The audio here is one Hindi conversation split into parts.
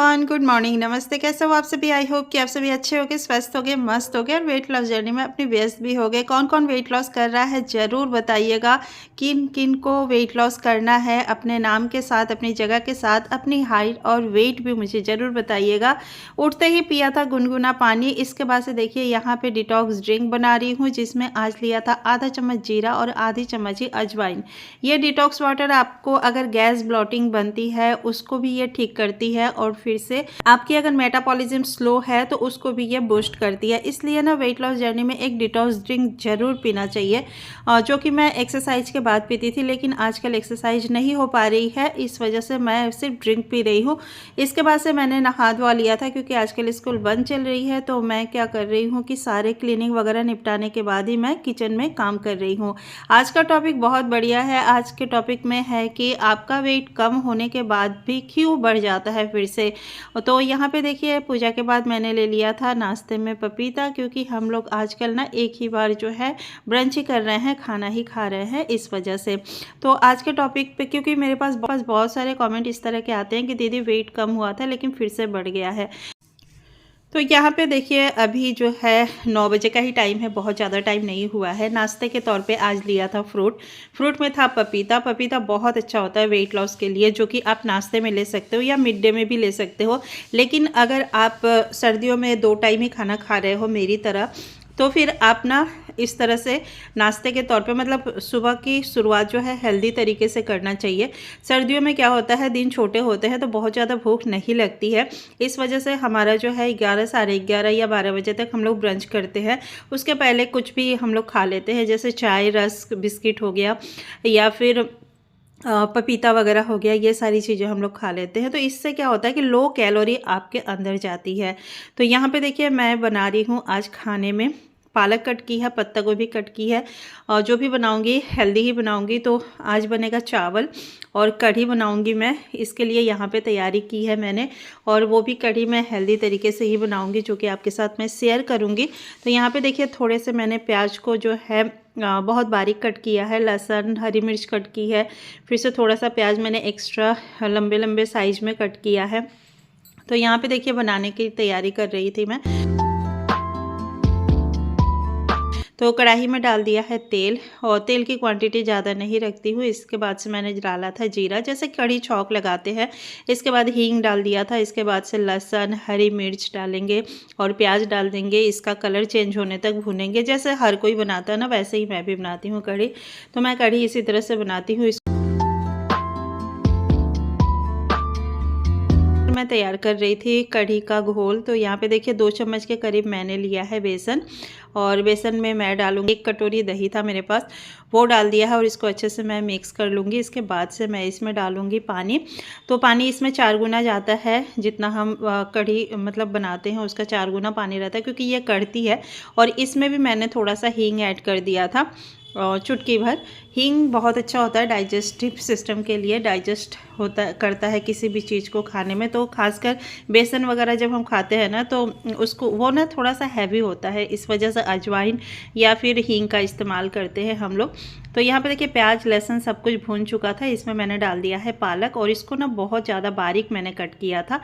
एवरीवन, गुड मॉर्निंग, नमस्ते। कैसे हो आप सभी? आई होप कि आप सभी अच्छे होगे, स्वस्थ होगे, मस्त होगे और वेट लॉस जर्नी में अपनी व्यस्त भी होगे। कौन कौन वेट लॉस कर रहा है ज़रूर बताइएगा। किन किन को वेट लॉस करना है, अपने नाम के साथ, अपनी जगह के साथ, अपनी हाइट और वेट भी मुझे ज़रूर बताइएगा। उठते ही पिया था गुनगुना पानी। इसके बाद से देखिए यहाँ पे डिटॉक्स ड्रिंक बना रही हूँ, जिसमें आज लिया था आधा चम्मच जीरा और आधी चम्मच ही अजवाइन। ये डिटॉक्स वाटर आपको अगर गैस ब्लॉटिंग बनती है उसको भी ये ठीक करती है, और फिर से आपकी अगर मेटाबॉलिज्म स्लो है तो उसको भी ये बूस्ट करती है। इसलिए ना वेट लॉस जर्नी में एक डिटॉक्स ड्रिंक जरूर पीना चाहिए, जो कि मैं एक्सरसाइज के बाद पीती थी, लेकिन आजकल एक्सरसाइज नहीं हो पा रही है, इस वजह से मैं सिर्फ ड्रिंक पी रही हूँ। इसके बाद से मैंने नहा धोवा लिया था, क्योंकि आजकल स्कूल बंद चल रही है, तो मैं क्या कर रही हूँ कि सारे क्लीनिंग वगैरह निपटाने के बाद ही मैं किचन में काम कर रही हूँ। आज का टॉपिक बहुत बढ़िया है। आज के टॉपिक में है कि आपका वेट कम होने के बाद भी क्यों बढ़ जाता है फिर से। तो यहाँ पे देखिए, पूजा के बाद मैंने ले लिया था नाश्ते में पपीता, क्योंकि हम लोग आजकल ना एक ही बार जो है ब्रंच ही कर रहे हैं, खाना ही खा रहे हैं, इस वजह से। तो आज के टॉपिक पे, क्योंकि मेरे पास बहुत सारे कमेंट इस तरह के आते हैं कि दीदी वेट कम हुआ था लेकिन फिर से बढ़ गया है। तो यहाँ पे देखिए, अभी जो है 9 बजे का ही टाइम है, बहुत ज़्यादा टाइम नहीं हुआ है। नाश्ते के तौर पे आज लिया था फ्रूट में था पपीता। पपीता बहुत अच्छा होता है वेट लॉस के लिए, जो कि आप नाश्ते में ले सकते हो या मिड डे में भी ले सकते हो। लेकिन अगर आप सर्दियों में 2 टाइम ही खाना खा रहे हो मेरी तरह, तो फिर आप ना इस तरह से नाश्ते के तौर पे, मतलब सुबह की शुरुआत जो है हेल्दी तरीके से करना चाहिए। सर्दियों में क्या होता है, दिन छोटे होते हैं तो बहुत ज़्यादा भूख नहीं लगती है, इस वजह से हमारा जो है 11, साढ़े 11 या 12 बजे तक हम लोग ब्रंच करते हैं। उसके पहले कुछ भी हम लोग खा लेते हैं, जैसे चाय, रस्क, बिस्किट हो गया, या फिर पपीता वगैरह हो गया। ये सारी चीज़ें हम लोग खा लेते हैं, तो इससे क्या होता है कि लो कैलोरी आपके अंदर जाती है। तो यहाँ पे देखिए, मैं बना रही हूँ आज खाने में पालक कट की है, पत्ता गोभी कट की है, और जो भी बनाऊंगी हेल्दी ही बनाऊंगी। तो आज बनेगा चावल और कढ़ी बनाऊंगी मैं। इसके लिए यहाँ पे तैयारी की है मैंने, और वो भी कढ़ी मैं हेल्दी तरीके से ही बनाऊंगी, जो कि आपके साथ मैं शेयर करूंगी। तो यहाँ पे देखिए, थोड़े से मैंने प्याज को जो है बहुत बारीक कट किया है, लहसुन, हरी मिर्च कट की है, फिर से थोड़ा सा प्याज मैंने एक्स्ट्रा लंबे लंबे साइज में कट किया है। तो यहाँ पे देखिए, बनाने की तैयारी कर रही थी मैं। तो कढ़ाई में डाल दिया है तेल, और तेल की क्वांटिटी ज़्यादा नहीं रखती हूँ। इसके बाद से मैंने डाला था जीरा, जैसे कढ़ी छौंक लगाते हैं। इसके बाद हींग डाल दिया था। इसके बाद से लहसुन, हरी मिर्च डालेंगे और प्याज डाल देंगे। इसका कलर चेंज होने तक भूनेंगे। जैसे हर कोई बनाता है ना, वैसे ही मैं भी बनाती हूँ कढ़ी। तो मैं कढ़ी इसी तरह से बनाती हूँ। मैं तैयार कर रही थी कढ़ी का घोल। तो यहाँ पे देखिए, 2 चम्मच के करीब मैंने लिया है बेसन, और बेसन में मैं डालूंगी 1 कटोरी दही था मेरे पास, वो डाल दिया है, और इसको अच्छे से मैं मिक्स कर लूँगी। इसके बाद से मैं इसमें डालूँगी पानी। तो पानी इसमें 4 गुना जाता है, जितना हम कढ़ी मतलब बनाते हैं उसका 4 गुना पानी रहता है, क्योंकि ये कढ़ती है। और इसमें भी मैंने थोड़ा सा हींग ऐड कर दिया था, और चुटकी भर। हींग बहुत अच्छा होता है डाइजेस्टिव सिस्टम के लिए, डाइजेस्ट होता करता है किसी भी चीज़ को खाने में। तो खासकर बेसन वगैरह जब हम खाते हैं ना, तो उसको वो ना थोड़ा सा हैवी होता है, इस वजह से अजवाइन या फिर हींग का इस्तेमाल करते हैं हम लोग। तो यहाँ पे देखिए, प्याज, लहसुन सब कुछ भून चुका था। इसमें मैंने डाल दिया है पालक, और इसको ना बहुत ज़्यादा बारीक मैंने कट किया था,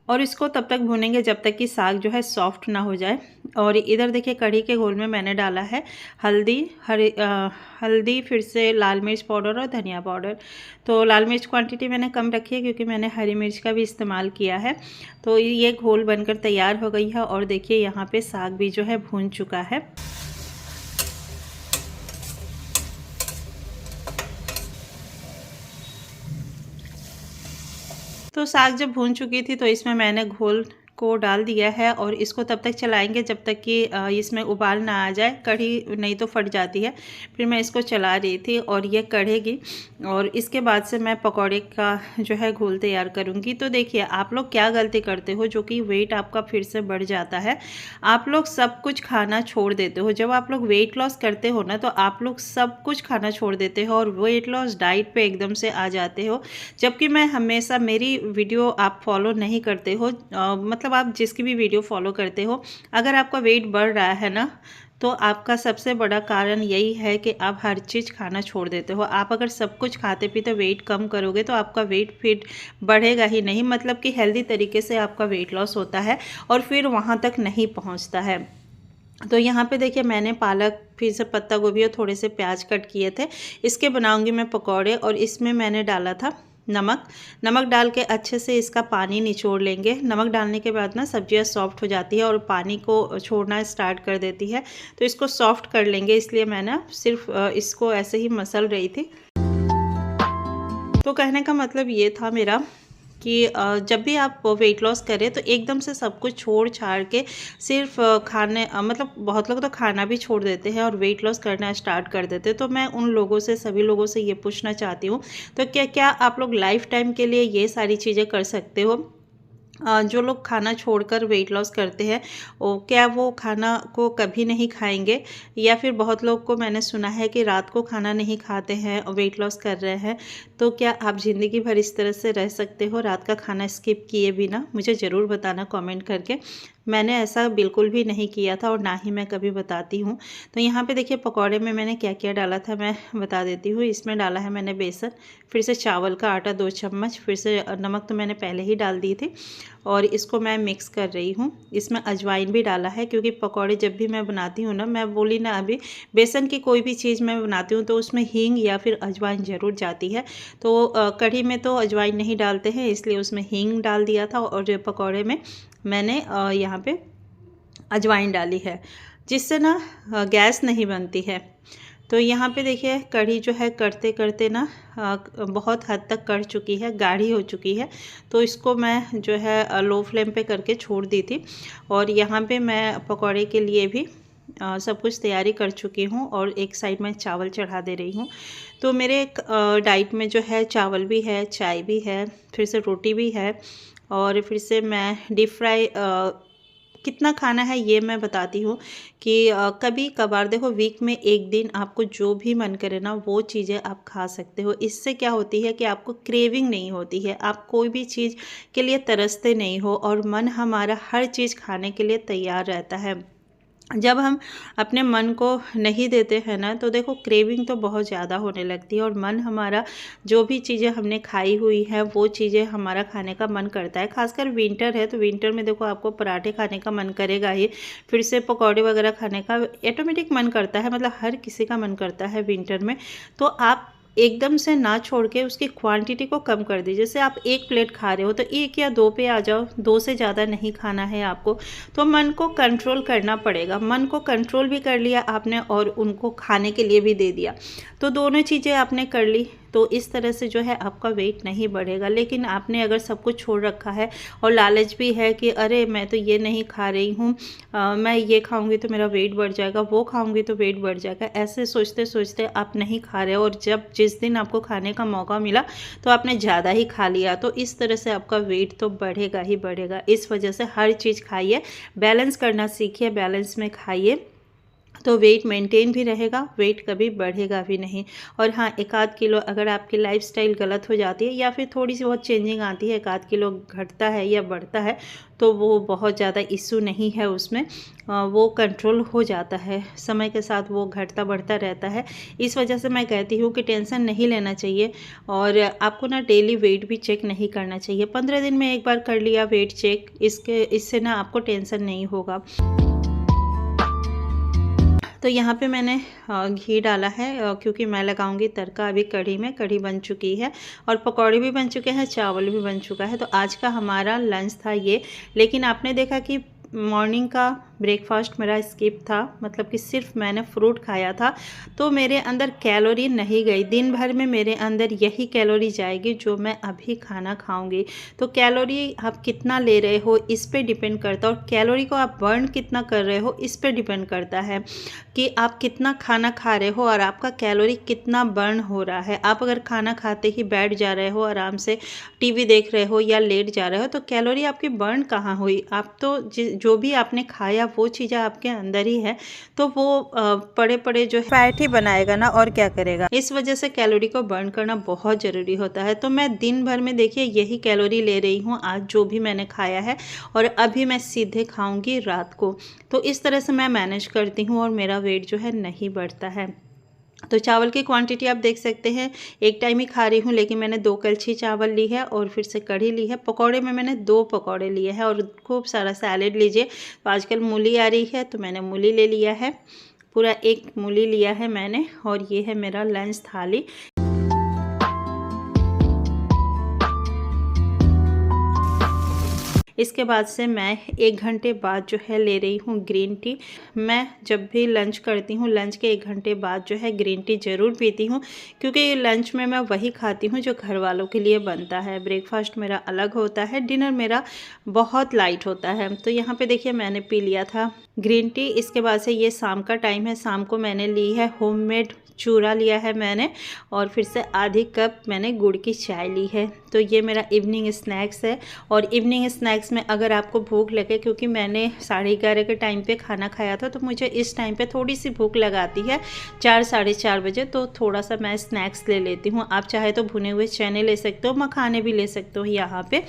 और इसको तब तक भूनेंगे जब तक कि साग जो है सॉफ्ट ना हो जाए। और इधर देखिए, कढ़ी के घोल में मैंने डाला है हल्दी, हल्दी, फिर से लाल मिर्च पाउडर और धनिया पाउडर। तो लाल मिर्च क्वांटिटी मैंने कम रखी है, क्योंकि मैंने हरी मिर्च का भी इस्तेमाल किया है। तो ये घोल बनकर तैयार हो गई है, और देखिए यहाँ पे साग भी जो है भून चुका है। तो साग जब भून चुकी थी, तो इसमें मैंने घोल को डाल दिया है, और इसको तब तक चलाएंगे जब तक कि इसमें उबाल ना आ जाए। कढ़ी नहीं तो फट जाती है। फिर मैं इसको चला रही थी, और ये कढ़ेगी, और इसके बाद से मैं पकौड़े का जो है घोल तैयार करूँगी। तो देखिए, आप लोग क्या गलती करते हो, जो कि वेट आपका फिर से बढ़ जाता है। आप लोग सब कुछ खाना छोड़ देते हो। जब आप लोग वेट लॉस करते हो ना, तो आप लोग सब कुछ खाना छोड़ देते हो, और वेट लॉस डाइट पे एकदम से आ जाते हो। जबकि मैं हमेशा, मेरी वीडियो आप फॉलो नहीं करते हो, मतलब आप जिसकी भी वीडियो फॉलो करते हो, अगर आपका वेट बढ़ रहा है ना, तो आपका सबसे बड़ा कारण यही है कि आप हर चीज़ खाना छोड़ देते हो। आप अगर सब कुछ खाते पीते वेट कम करोगे तो आपका वेट फिर बढ़ेगा ही नहीं, मतलब कि हेल्दी तरीके से आपका वेट लॉस होता है और फिर वहाँ तक नहीं पहुँचता है। तो यहाँ पे देखिए मैंने पालक, फिर से पत्ता गोभी और थोड़े से प्याज कट किए थे। इसके बनाऊंगी मैं पकौड़े और इसमें मैंने डाला था नमक डाल के अच्छे से इसका पानी निचोड़ लेंगे। नमक डालने के बाद ना सब्जियां सॉफ्ट हो जाती है और पानी को छोड़ना स्टार्ट कर देती है, तो इसको सॉफ्ट कर लेंगे। इसलिए मैं ना सिर्फ इसको ऐसे ही मसल रही थी। तो कहने का मतलब ये था मेरा कि जब भी आप वेट लॉस करें तो एकदम से सब कुछ छोड़ छाड़ के सिर्फ खाने मतलब बहुत लोग तो खाना भी छोड़ देते हैं और वेट लॉस करना स्टार्ट कर देते हैं। तो मैं उन लोगों से, सभी लोगों से ये पूछना चाहती हूँ, तो क्या क्या आप लोग लाइफ टाइम के लिए ये सारी चीज़ें कर सकते हो? जो लोग खाना छोड़कर वेट लॉस करते हैं क्या वो खाना को कभी नहीं खाएंगे? या फिर बहुत लोग को मैंने सुना है कि रात को खाना नहीं खाते हैं और वेट लॉस कर रहे हैं। तो क्या आप ज़िंदगी भर इस तरह से रह सकते हो रात का खाना स्किप किए बिना? मुझे ज़रूर बताना कमेंट करके। मैंने ऐसा बिल्कुल भी नहीं किया था और ना ही मैं कभी बताती हूँ। तो यहाँ पे देखिए पकौड़े में मैंने क्या क्या डाला था मैं बता देती हूँ। इसमें डाला है मैंने बेसन, फिर से चावल का आटा 2 चम्मच, फिर से नमक तो मैंने पहले ही डाल दी थी और इसको मैं मिक्स कर रही हूँ। इसमें अजवाइन भी डाला है क्योंकि पकौड़े जब भी मैं बनाती हूँ ना, मैं बोली ना अभी, बेसन की कोई भी चीज़ मैं बनाती हूँ तो उसमें हींग या फिर अजवाइन ज़रूर जाती है। तो कढ़ी में तो अजवाइन नहीं डालते हैं, इसलिए उसमें हींग डाल दिया था और पकौड़े में मैंने यहाँ पे अजवाइन डाली है, जिससे ना गैस नहीं बनती है। तो यहाँ पे देखिए कढ़ी जो है करते करते ना बहुत हद तक कढ़ चुकी है, गाढ़ी हो चुकी है। तो इसको मैं जो है लो फ्लेम पे करके छोड़ दी थी। और यहाँ पे मैं पकौड़े के लिए भी सब कुछ तैयारी कर चुकी हूँ और एक साइड में चावल चढ़ा दे रही हूँ। तो मेरे डाइट में जो है चावल भी है, चाय भी है, फिर से रोटी भी है और फिर से मैं डीप फ्राई कितना खाना है ये मैं बताती हूँ कि कभी कभार देखो वीक में एक दिन आपको जो भी मन करे ना वो चीज़ें आप खा सकते हो। इससे क्या होती है कि आपको क्रेविंग नहीं होती है, आप कोई भी चीज़ के लिए तरसते नहीं हो और मन हमारा हर चीज़ खाने के लिए तैयार रहता है। जब हम अपने मन को नहीं देते हैं ना तो देखो क्रेविंग तो बहुत ज़्यादा होने लगती है और मन हमारा जो भी चीज़ें हमने खाई हुई है वो चीज़ें हमारा खाने का मन करता है। खासकर विंटर है तो विंटर में देखो आपको पराठे खाने का मन करेगा ही, फिर से पकौड़े वगैरह खाने का ऑटोमेटिक मन करता है, मतलब हर किसी का मन करता है विंटर में। तो आप एकदम से ना छोड़ के उसकी क्वांटिटी को कम कर दीजिए। जैसे आप 1 प्लेट खा रहे हो तो 1 या 2 पे आ जाओ, 2 से ज़्यादा नहीं खाना है आपको। तो मन को कंट्रोल करना पड़ेगा। मन को कंट्रोल भी कर लिया आपने और उनको खाने के लिए भी दे दिया, तो दोनों चीज़ें आपने कर ली। तो इस तरह से जो है आपका वेट नहीं बढ़ेगा। लेकिन आपने अगर सब कुछ छोड़ रखा है और लालच भी है कि अरे मैं तो ये नहीं खा रही हूँ, मैं ये खाऊंगी तो मेरा वेट बढ़ जाएगा, वो खाऊंगी तो वेट बढ़ जाएगा, ऐसे सोचते सोचते आप नहीं खा रहे हो और जब जिस दिन आपको खाने का मौका मिला तो आपने ज़्यादा ही खा लिया। तो इस तरह से आपका वेट तो बढ़ेगा ही बढ़ेगा। इस वजह से हर चीज़ खाइए, बैलेंस करना सीखिए, बैलेंस में खाइए तो वेट मेंटेन भी रहेगा, वेट कभी बढ़ेगा भी नहीं। और हाँ, 1 आध किलो अगर आपकी लाइफस्टाइल गलत हो जाती है या फिर थोड़ी सी बहुत चेंजिंग आती है, 1 आध किलो घटता है या बढ़ता है तो वो बहुत ज़्यादा इशू नहीं है उसमें, वो कंट्रोल हो जाता है समय के साथ, वो घटता बढ़ता रहता है। इस वजह से मैं कहती हूँ कि टेंशन नहीं लेना चाहिए और आपको ना डेली वेट भी चेक नहीं करना चाहिए। 15 दिन में एक बार कर लिया वेट चेक, इससे ना आपको टेंशन नहीं होगा। तो यहाँ पे मैंने घी डाला है क्योंकि मैं लगाऊंगी तड़का अभी कढ़ी में। कढ़ी बन चुकी है और पकौड़े भी बन चुके हैं, चावल भी बन चुका है। तो आज का हमारा लंच था ये। लेकिन आपने देखा कि मॉर्निंग का ब्रेकफास्ट मेरा स्किप था, मतलब कि सिर्फ मैंने फ्रूट खाया था। तो मेरे अंदर कैलोरी नहीं गई, दिन भर में मेरे अंदर यही कैलोरी जाएगी जो मैं अभी खाना खाऊंगी। तो कैलोरी आप कितना ले रहे हो इस पे डिपेंड करता है और कैलोरी को आप बर्न कितना कर रहे हो इस पे डिपेंड करता है कि आप कितना खाना खा रहे हो और आपका कैलोरी कितना बर्न हो रहा है। आप अगर खाना खाते ही बैठ जा रहे हो, आराम से टीवी देख रहे हो या लेट जा रहे हो तो कैलोरी आपकी बर्न कहाँ हुई? आप तो जो भी आपने खाया या वो चीज़ें आपके अंदर ही है तो वो पड़े पड़े जो फैट ही बनाएगा ना, और क्या करेगा। इस वजह से कैलोरी को बर्न करना बहुत ज़रूरी होता है। तो मैं दिन भर में देखिए यही कैलोरी ले रही हूँ आज जो भी मैंने खाया है, और अभी मैं सीधे खाऊंगी रात को। तो इस तरह से मैं मैनेज करती हूँ और मेरा वेट जो है नहीं बढ़ता है। तो चावल की क्वांटिटी आप देख सकते हैं, एक टाइम ही खा रही हूँ, लेकिन मैंने 2 कलछी चावल ली है और फिर से कढ़ी ली है। पकौड़े में मैंने 2 पकौड़े लिए हैं और खूब सारा सैलेड लीजिए। तो आजकल मूली आ रही है तो मैंने मूली ले लिया है, पूरा 1 मूली लिया है मैंने, और ये है मेरा लंच थाली। इसके बाद से मैं 1 घंटे बाद जो है ले रही हूँ ग्रीन टी। मैं जब भी लंच करती हूँ, लंच के 1 घंटे बाद जो है ग्रीन टी ज़रूर पीती हूँ, क्योंकि लंच में मैं वही खाती हूँ जो घर वालों के लिए बनता है। ब्रेकफास्ट मेरा अलग होता है, डिनर मेरा बहुत लाइट होता है। तो यहाँ पे देखिए मैंने पी लिया था ग्रीन टी। इसके बाद से ये शाम का टाइम है, शाम को मैंने ली है होममेड चूरा लिया है मैंने, और फिर से आधी कप मैंने गुड़ की चाय ली है। तो ये मेरा इवनिंग स्नैक्स है। और इवनिंग स्नैक्स में अगर आपको भूख लगे, क्योंकि मैंने 11:30 के टाइम पे खाना खाया था, तो मुझे इस टाइम पे थोड़ी सी भूख लगाती है 4 साढ़े 4 बजे, तो थोड़ा सा मैं स्नैक्स ले लेती हूँ। आप चाहे तो भुने हुए चने ले सकते हो, मखाने भी ले सकते हो। यहाँ पे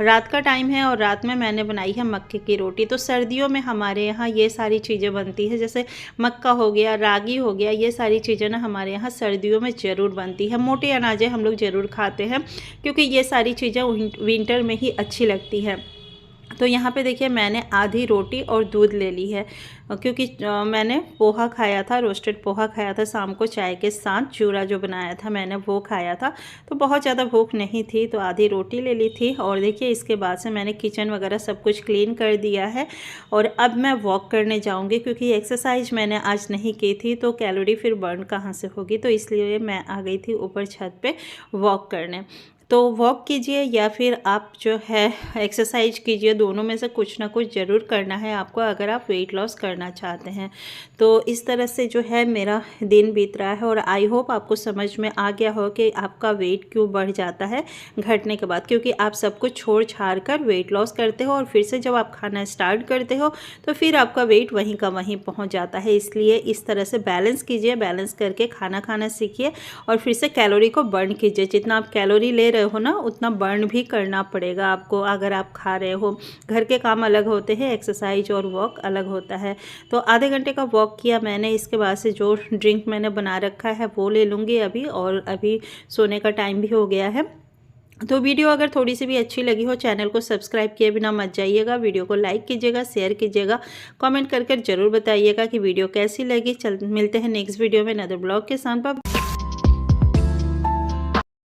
रात का टाइम है और रात में मैंने बनाई है मक्के की रोटी। तो सर्दियों में हमारे यहाँ ये सारी चीज़ें बनती है, जैसे मक्का हो गया, रागी हो गया, ये सारी चीज़ें ना हमारे यहाँ सर्दियों में ज़रूर बनती है। मोटे अनाजें हम लोग ज़रूर खाते हैं, क्योंकि ये सारी चीज़ें विंटर में ही अच्छी लगती है। तो यहाँ पे देखिए मैंने आधी रोटी और दूध ले ली है, क्योंकि मैंने पोहा खाया था, रोस्टेड पोहा खाया था शाम को चाय के साथ। चूरा जो बनाया था मैंने वो खाया था, तो बहुत ज़्यादा भूख नहीं थी, तो आधी रोटी ले ली थी। और देखिए इसके बाद से मैंने किचन वगैरह सब कुछ क्लीन कर दिया है, और अब मैं वॉक करने जाऊँगी, क्योंकि एक्सरसाइज मैंने आज नहीं की थी, तो कैलोरी फिर बर्न कहाँ से होगी। तो इसलिए मैं आ गई थी ऊपर छत पे वॉक करने। तो वॉक कीजिए या फिर आप जो है एक्सरसाइज कीजिए, दोनों में से कुछ ना कुछ ज़रूर करना है आपको अगर आप वेट लॉस करना चाहते हैं। तो इस तरह से जो है मेरा दिन बीत रहा है, और आई होप आपको समझ में आ गया हो कि आपका वेट क्यों बढ़ जाता है घटने के बाद, क्योंकि आप सब कुछ छोड़ छाड़ कर वेट लॉस करते हो, और फिर से जब आप खाना स्टार्ट करते हो तो फिर आपका वेट वहीं का वहीं पहुँच जाता है। इसलिए इस तरह से बैलेंस कीजिए, बैलेंस करके खाना खाना सीखिए, और फिर से कैलोरी को बर्न कीजिए। जितना आप कैलोरी ले रहे हो ना, उतना बर्न भी करना पड़ेगा आपको अगर आप खा रहे हो। घर के काम अलग होते हैं, एक्सरसाइज और वॉक अलग होता है। तो आधे घंटे का वॉक किया मैंने। इसके बाद से जो ड्रिंक मैंने बना रखा है वो ले लूँगी अभी, और अभी सोने का टाइम भी हो गया है। तो वीडियो अगर थोड़ी सी भी अच्छी लगी हो, चैनल को सब्सक्राइब किए बिना मत जाइएगा, वीडियो को लाइक कीजिएगा, शेयर कीजिएगा, कमेंट कर ज़रूर बताइएगा कि वीडियो कैसी लगी। मिलते हैं नेक्स्ट वीडियो में नदर ब्लॉग के साथ।